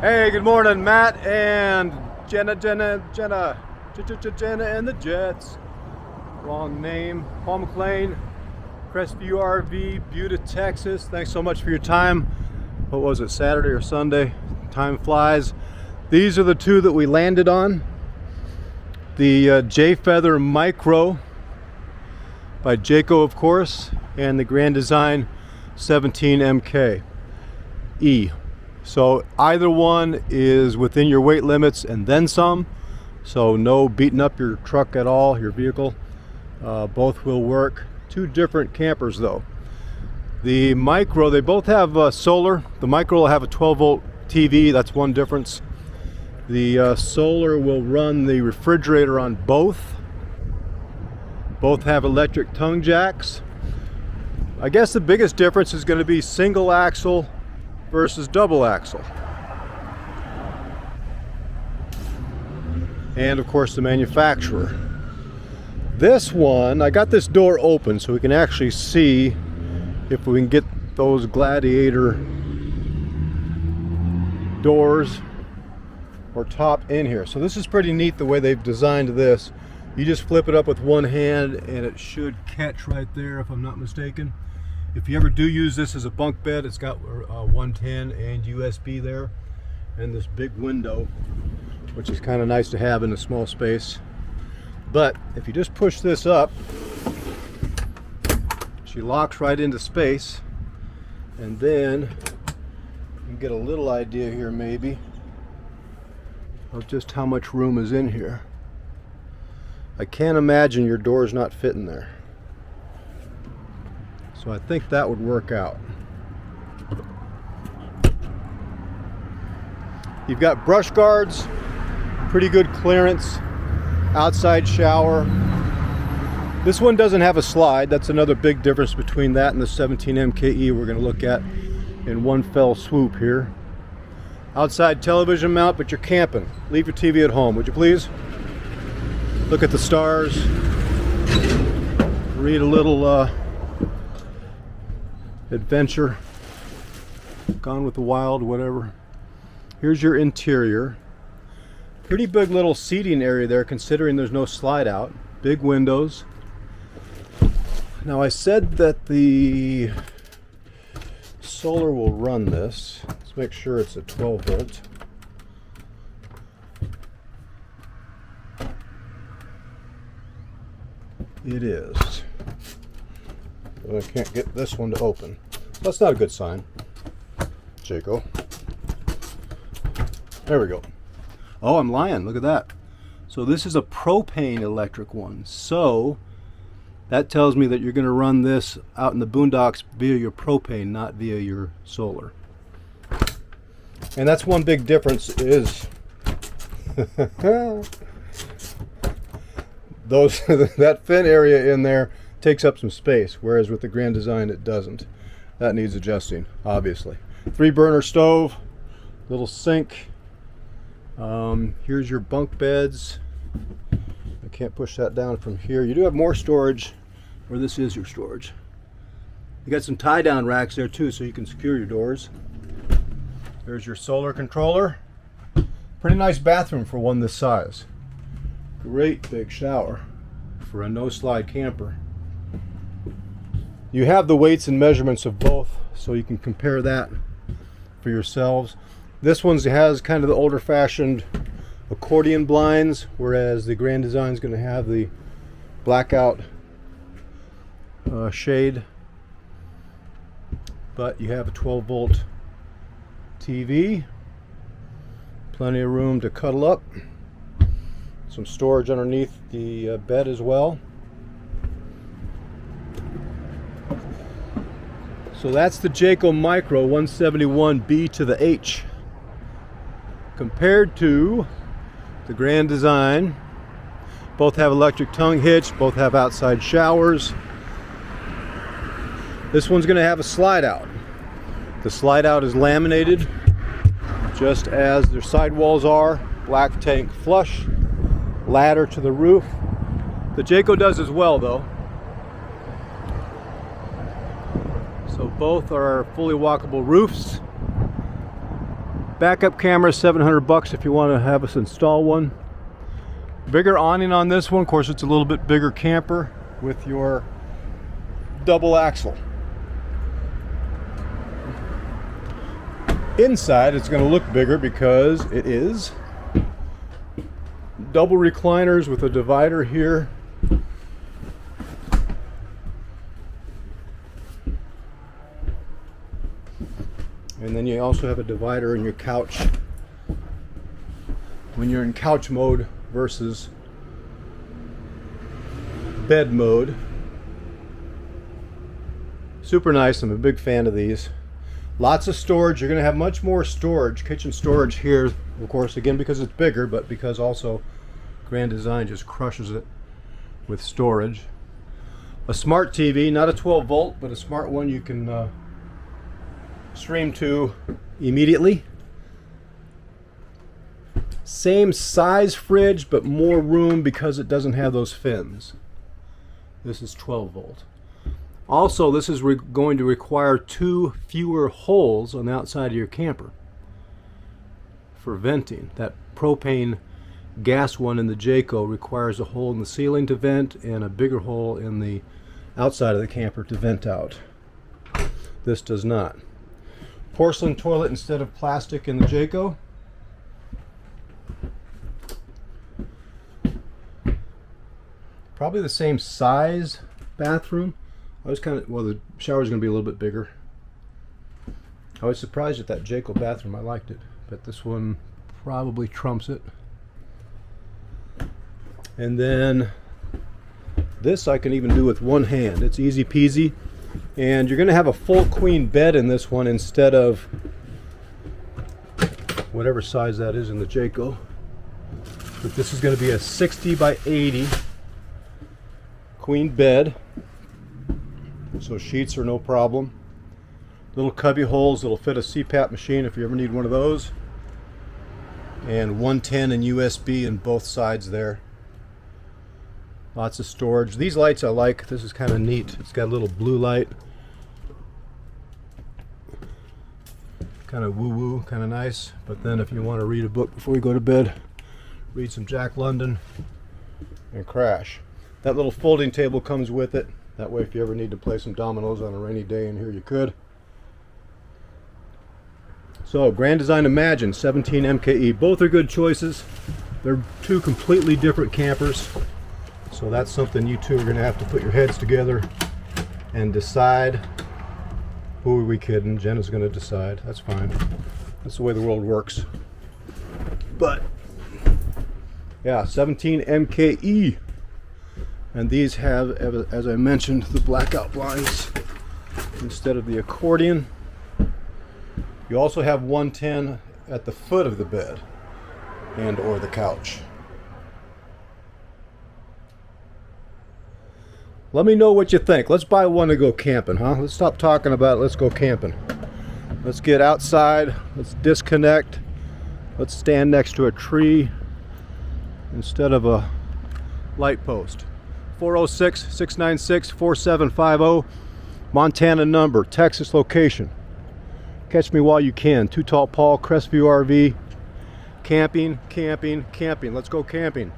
Hey, good morning, Matt and Jenna and the Jets. Long name. Paul McLean, Crestview RV, Buda, Texas. Thanks so much for your time. What was it, Saturday or Sunday? Time flies. These are the two that we landed on. The J-Feather Micro by Jayco, of course, and the Grand Design 17MK E. So either one is within your weight limits and then some. So no beating up your truck at all, your vehicle. Both will work. Two different campers though. The Micro, they both have solar. The Micro will have a 12-volt TV, that's one difference. The solar will run the refrigerator on both. Both have electric tongue jacks. I guess the biggest difference is going to be single axle versus double axle. And of course the manufacturer. This one, I got this door open so we can actually see if we can get those Gladiator doors or top in here. So this is pretty neat the way they've designed this. You just flip it up with one hand and it should catch right there if I'm not mistaken. If you ever do use this as a bunk bed, it's got 110 and USB there, and this big window, which is kind of nice to have in a small space. But if you just push this up, she locks right into space, and then you can get a little idea here maybe of just how much room is in here. I can't imagine your door's not fitting there. So I think that would work out. You've got brush guards, pretty good clearance, outside shower. This one doesn't have a slide. That's another big difference between that and the 17MKE we're going to look at in one fell swoop here. Outside television mount, but you're camping. Leave your TV at home, would you please? Look at the stars. Read a little adventure, Gone with the Wild, whatever. Here's your interior. Pretty big little seating area there considering there's no slide out. Big windows. Now I said that the solar will run this. Let's make sure it's a 12 volt. It is. But I can't get this one to open. That's not a good sign. Jayco. There we go. Oh, I'm lying. Look at that. So this is a propane electric one. So that tells me that you're going to run this out in the boondocks via your propane, not via your solar. And that's one big difference is that fin area in there takes up some space, whereas with the Grand Design it doesn't. That needs adjusting, obviously. 3-burner stove, little sink. Here's your bunk beds. I can't push that down from here. You do have more storage where this is your storage. You got some tie-down racks there too, so you can secure your doors. There's your solar controller. Pretty nice bathroom for one this size. Great big shower for a no-slide camper. You have the weights and measurements of both, so you can compare that for yourselves. This one has kind of the older-fashioned accordion blinds, whereas the Grand Design is going to have the blackout shade. But you have a 12-volt TV, plenty of room to cuddle up, some storage underneath the bed as well. So that's the Jayco Micro 171B to the H. Compared to the Grand Design, both have electric tongue hitch, both have outside showers. This one's going to have a slide out. The slide out is laminated, just as their sidewalls are. Black tank flush, ladder to the roof. The Jayco does as well though. So both are fully walkable roofs. Backup camera, $700 if you want to have us install one. Bigger awning on this one. Of course, it's a little bit bigger camper with your double axle. Inside, it's going to look bigger because it is double recliners with a divider here. And then you also have a divider in your couch when you're in couch mode versus bed mode. Super nice. I'm a big fan of these. Lots of storage. You're going to have much more storage, kitchen storage here, of course, again because it's bigger, but because also Grand Design just crushes it with storage. A smart TV, not a 12 volt, but a smart one you can stream to immediately. Same size fridge, but more room because it doesn't have those fins. This is 12 volt. Also, this is going to require 2 fewer holes on the outside of your camper for venting. That propane gas one in the Jayco requires a hole in the ceiling to vent and a bigger hole in the outside of the camper to vent out. This does not. Porcelain toilet instead of plastic in the Jayco. Probably the same size bathroom. I was the shower's going to be a little bit bigger. I was surprised at that Jayco bathroom. I liked it, but this one probably trumps it. And then this I can even do with one hand. It's easy peasy. And you're going to have a full queen bed in this one instead of whatever size that is in the Jayco. But this is going to be a 60 by 80 queen bed. So sheets are no problem. Little cubby holes that'll fit a CPAP machine if you ever need one of those. And 110 and USB in both sides there. Lots of storage. These lights I like. This is kind of neat. It's got a little blue light. Kind of woo-woo, kind of nice. But then if you want to read a book before you go to bed, read some Jack London and crash. That little folding table comes with it. That way if you ever need to play some dominoes on a rainy day in here, you could. So, Grand Design Imagine 17 MKE. Both are good choices. They're two completely different campers. So that's something you two are going to have to put your heads together and decide. Who are we kidding? Jenna's going to decide. That's fine. That's the way the world works. But, yeah, 17 MKE. And these have, as I mentioned, the blackout blinds instead of the accordion. You also have 110 at the foot of the bed and or the couch. Let me know what you think. Let's buy one to go camping, huh? Let's stop talking about it. Let's go camping. Let's get outside. Let's disconnect. Let's stand next to a tree instead of a light post. 406-696-4750. Montana number, Texas location. Catch me while you can. Too Tall Paul, Crestview RV. Camping, camping, camping. Let's go camping.